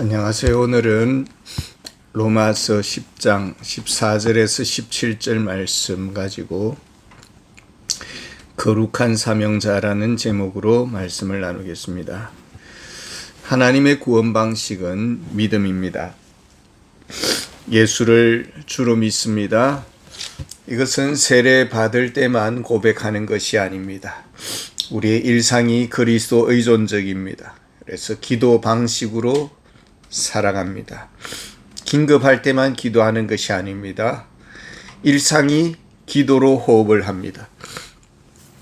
안녕하세요. 오늘은 로마서 10장 14절에서 17절 말씀 가지고 거룩한 사명자라는 제목으로 말씀을 나누겠습니다. 하나님의 구원 방식은 믿음입니다. 예수를 주로 믿습니다. 이것은 세례 받을 때만 고백하는 것이 아닙니다. 우리의 일상이 그리스도 의존적입니다. 그래서 기도 방식으로 살아갑니다. 긴급할 때만 기도하는 것이 아닙니다. 일상이 기도로 호흡을 합니다.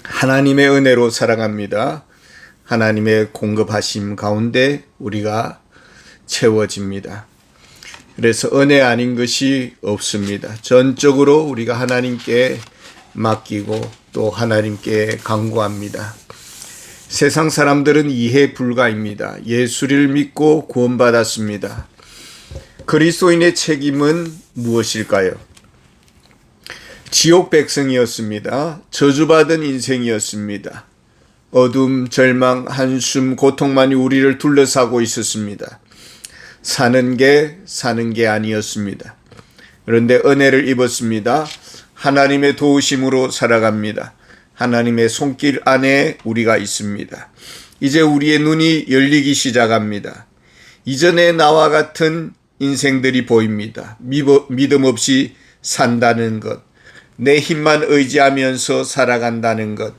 하나님의 은혜로 살아갑니다. 하나님의 공급하심 가운데 우리가 채워집니다. 그래서 은혜 아닌 것이 없습니다. 전적으로 우리가 하나님께 맡기고 또 하나님께 간구합니다. 세상 사람들은 이해 불가입니다. 예수를 믿고 구원받았습니다. 그리스도인의 책임은 무엇일까요? 지옥 백성이었습니다. 저주받은 인생이었습니다. 어둠, 절망, 한숨, 고통만이 우리를 둘러싸고 있었습니다. 사는 게 아니었습니다. 그런데 은혜를 입었습니다. 하나님의 도우심으로 살아갑니다. 하나님의 손길 안에 우리가 있습니다. 이제 우리의 눈이 열리기 시작합니다. 이전에 나와 같은 인생들이 보입니다. 믿음 없이 산다는 것, 내 힘만 의지하면서 살아간다는 것,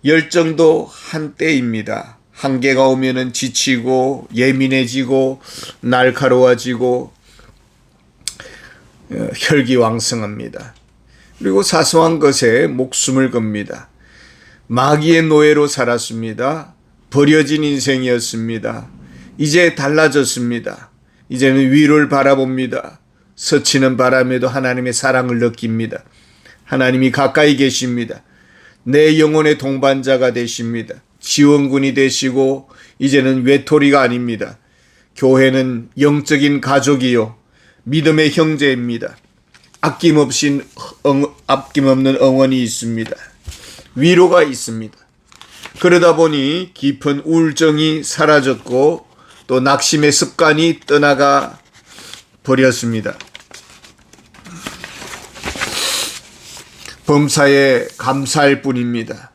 열정도 한때입니다. 한계가 오면은 지치고 예민해지고 날카로워지고 혈기왕성합니다. 그리고 사소한 것에 목숨을 겁니다. 마귀의 노예로 살았습니다. 버려진 인생이었습니다. 이제 달라졌습니다. 이제는 위를 바라봅니다. 스치는 바람에도 하나님의 사랑을 느낍니다. 하나님이 가까이 계십니다. 내 영혼의 동반자가 되십니다. 지원군이 되시고 이제는 외톨이가 아닙니다. 교회는 영적인 가족이요 믿음의 형제입니다. 아낌없는 응원이 있습니다. 위로가 있습니다. 그러다 보니 깊은 우울증이 사라졌고 또 낙심의 습관이 떠나가 버렸습니다. 범사에 감사할 뿐입니다.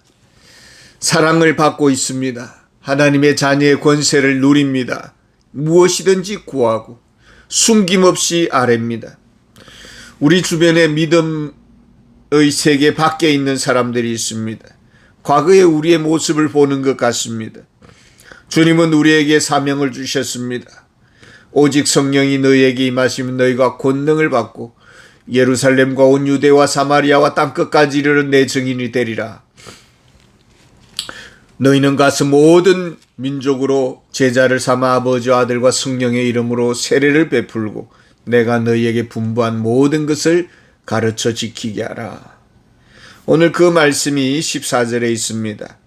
사랑을 받고 있습니다. 하나님의 자녀의 권세를 누립니다. 무엇이든지 구하고 숨김없이 아뢰입니다. 우리 주변에 믿음의 세계 밖에 있는 사람들이 있습니다. 과거에 우리의 모습을 보는 것 같습니다. 주님은 우리에게 사명을 주셨습니다. 오직 성령이 너희에게 임하시면 너희가 권능을 받고 예루살렘과 온 유대와 사마리아와 땅끝까지 이르는 내 증인이 되리라. 너희는 가서 모든 민족으로 제자를 삼아 아버지와 아들과 성령의 이름으로 세례를 베풀고 내가 너희에게 분부한 모든 것을 가르쳐 지키게 하라. 오늘 그 말씀이 14절에 있습니다.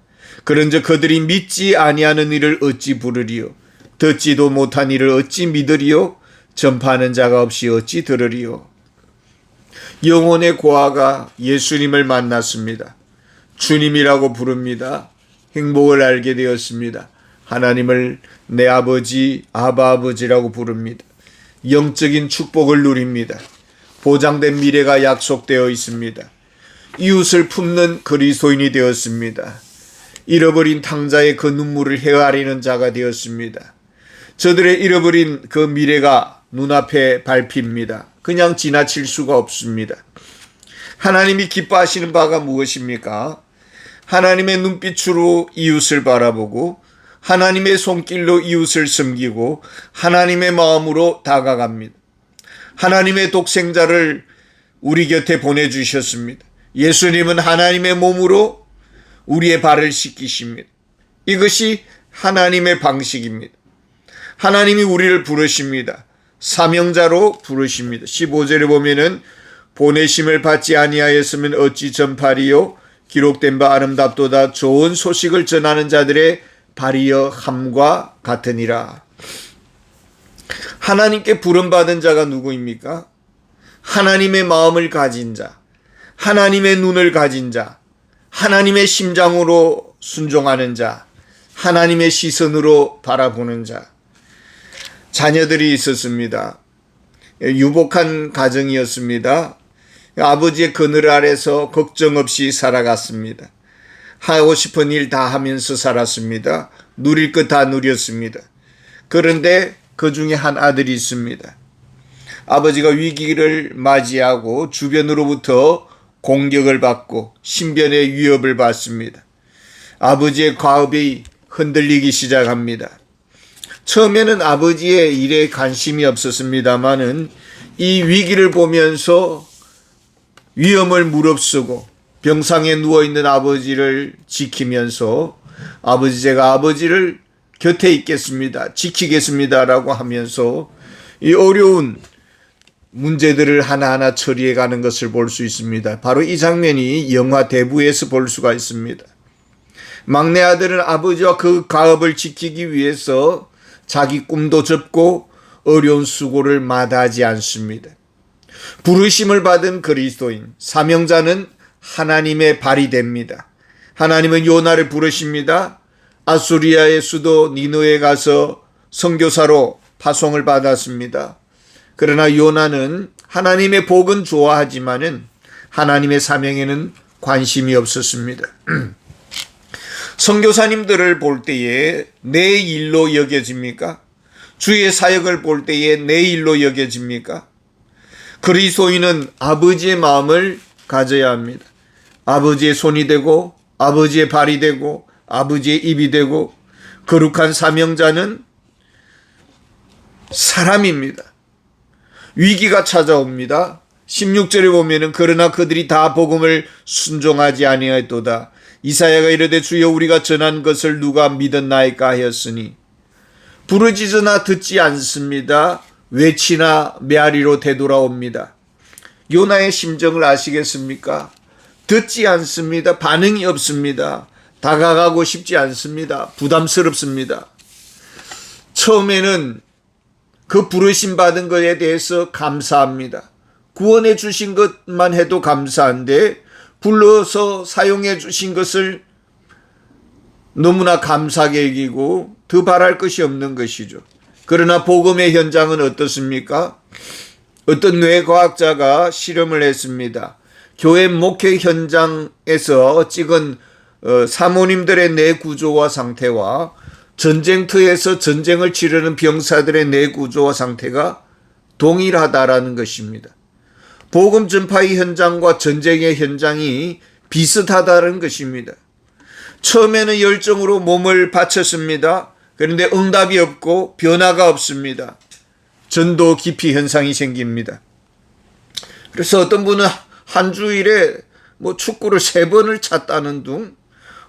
그런즉 그들이 믿지 아니하는 일을 어찌 부르리요? 듣지도 못한 일을 어찌 믿으리요? 전파하는 자가 없이 어찌 들으리요? 영혼의 고아가 예수님을 만났습니다. 주님이라고 부릅니다. 행복을 알게 되었습니다. 하나님을 내 아버지, 아바 아버지라고 부릅니다. 영적인 축복을 누립니다. 보장된 미래가 약속되어 있습니다. 이웃을 품는 그리스도인이 되었습니다. 잃어버린 탕자의 그 눈물을 헤아리는 자가 되었습니다. 저들의 잃어버린 그 미래가 눈앞에 밟힙니다. 그냥 지나칠 수가 없습니다. 하나님이 기뻐하시는 바가 무엇입니까? 하나님의 눈빛으로 이웃을 바라보고 하나님의 손길로 이웃을 섬기고 하나님의 마음으로 다가갑니다. 하나님의 독생자를 우리 곁에 보내주셨습니다. 예수님은 하나님의 몸으로 우리의 발을 씻기십니다. 이것이 하나님의 방식입니다. 하나님이 우리를 부르십니다. 사명자로 부르십니다. 15절에 보면은 보내심을 받지 아니하였으면 어찌 전파리요? 기록된 바 아름답도다. 좋은 소식을 전하는 자들의 발이여 함과 같으니라. 하나님께 부름받은 자가 누구입니까? 하나님의 마음을 가진 자, 하나님의 눈을 가진 자, 하나님의 심장으로 순종하는 자, 하나님의 시선으로 바라보는 자. 자녀들이 있었습니다. 유복한 가정이었습니다. 아버지의 그늘 아래서 걱정 없이 살아갔습니다. 하고 싶은 일 다 하면서 살았습니다. 누릴 것 다 누렸습니다. 그런데 그 중에 한 아들이 있습니다. 아버지가 위기를 맞이하고 주변으로부터 공격을 받고 신변의 위협을 받습니다. 아버지의 과업이 흔들리기 시작합니다. 처음에는 아버지의 일에 관심이 없었습니다마는 이 위기를 보면서 위험을 무릅쓰고 병상에 누워있는 아버지를 지키면서 제가 아버지를 곁에 있겠습니다. 지키겠습니다라고 하면서 이 어려운 문제들을 하나하나 처리해 가는 것을 볼 수 있습니다. 바로 이 장면이 영화 대부에서 볼 수가 있습니다. 막내 아들은 아버지와 그 가업을 지키기 위해서 자기 꿈도 접고 어려운 수고를 마다하지 않습니다. 부르심을 받은 그리스도인, 사명자는 하나님의 발이 됩니다. 하나님은 요나를 부르십니다. 아수리아의 수도 니느웨에 가서 선교사로 파송을 받았습니다. 그러나 요나는 하나님의 복은 좋아하지만은 하나님의 사명에는 관심이 없었습니다. 선교사님들을 볼 때에 내 일로 여겨집니까? 주의 사역을 볼 때에 내 일로 여겨집니까? 그리스도인은 아버지의 마음을 가져야 합니다. 아버지의 손이 되고 아버지의 발이 되고 아버지의 입이 되고 거룩한 사명자는 사람입니다. 위기가 찾아옵니다. 16절에 보면은 그러나 그들이 다 복음을 순종하지 아니하였도다. 이사야가 이르되 주여 우리가 전한 것을 누가 믿었나이까 하였으니 부르짖으나 듣지 않습니다. 외치나 메아리로 되돌아옵니다. 요나의 심정을 아시겠습니까? 듣지 않습니다. 반응이 없습니다. 다가가고 싶지 않습니다. 부담스럽습니다. 처음에는 그 부르심 받은 것에 대해서 감사합니다. 구원해 주신 것만 해도 감사한데 불러서 사용해 주신 것을 너무나 감사하게 여기고 더 바랄 것이 없는 것이죠. 그러나 복음의 현장은 어떻습니까? 어떤 뇌과학자가 실험을 했습니다. 교회 목회 현장에서 찍은 사모님들의 뇌 구조와 상태와 전쟁터에서 전쟁을 치르는 병사들의 뇌 구조와 상태가 동일하다라는 것입니다. 복음 전파의 현장과 전쟁의 현장이 비슷하다는 것입니다. 처음에는 열정으로 몸을 바쳤습니다. 그런데 응답이 없고 변화가 없습니다. 전도 기피 현상이 생깁니다. 그래서 어떤 분은 한 주일에 축구를 3번을 찼다는 둥,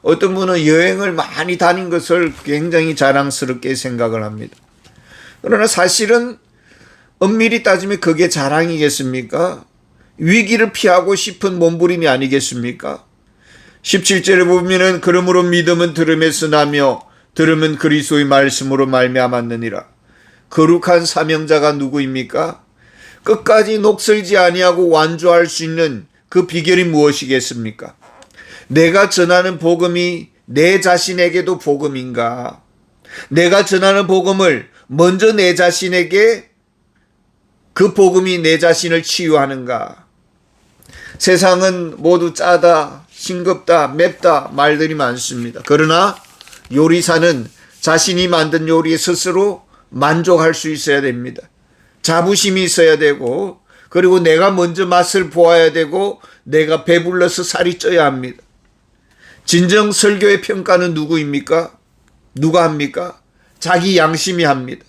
어떤 분은 여행을 많이 다닌 것을 굉장히 자랑스럽게 생각을 합니다. 그러나 사실은 엄밀히 따지면 그게 자랑이겠습니까? 위기를 피하고 싶은 몸부림이 아니겠습니까? 17절에 보면은 그러므로 믿음은 들음에서 나며 들음은 그리스도의 말씀으로 말미암았느니라. 거룩한 사명자가 누구입니까? 끝까지 녹슬지 아니하고 완주할 수 있는 그 비결이 무엇이겠습니까? 내가 전하는 복음이 내 자신에게도 복음인가? 내가 전하는 복음을 먼저 내 자신에게 그 복음이 내 자신을 치유하는가? 세상은 모두 짜다, 싱겁다, 맵다 말들이 많습니다. 그러나 요리사는 자신이 만든 요리에 스스로 만족할 수 있어야 됩니다. 자부심이 있어야 되고, 그리고 내가 먼저 맛을 보아야 되고, 내가 배불러서 살이 쪄야 합니다. 진정 설교의 평가는 누구입니까? 누가 합니까? 자기 양심이 합니다.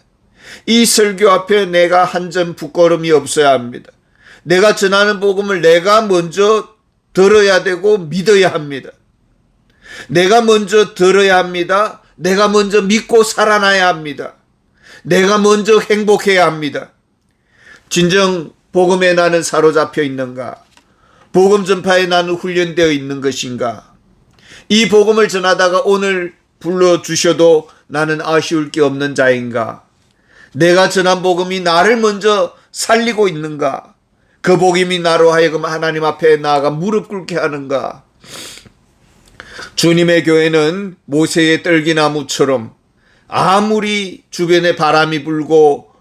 이 설교 앞에 내가 한 점 부끄러움이 없어야 합니다. 내가 전하는 복음을 내가 먼저 들어야 되고 믿어야 합니다. 내가 먼저 들어야 합니다. 내가 먼저 믿고 살아나야 합니다. 내가 먼저 행복해야 합니다. 진정 복음에 나는 사로잡혀 있는가? 복음 전파에 나는 훈련되어 있는 것인가? 이 복음을 전하다가 오늘 불러주셔도 나는 아쉬울 게 없는 자인가? 내가 전한 복음이 나를 먼저 살리고 있는가? 그 복음이 나로 하여금 하나님 앞에 나아가 무릎 꿇게 하는가? 주님의 교회는 모세의 떨기나무처럼 아무리 주변에 바람이 불고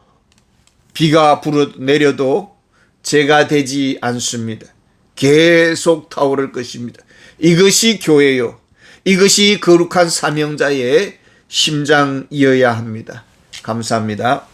비가 불어 내려도 죄가 되지 않습니다. 계속 타오를 것입니다. 이것이 교회요. 이것이 거룩한 사명자의 심장이어야 합니다. 감사합니다.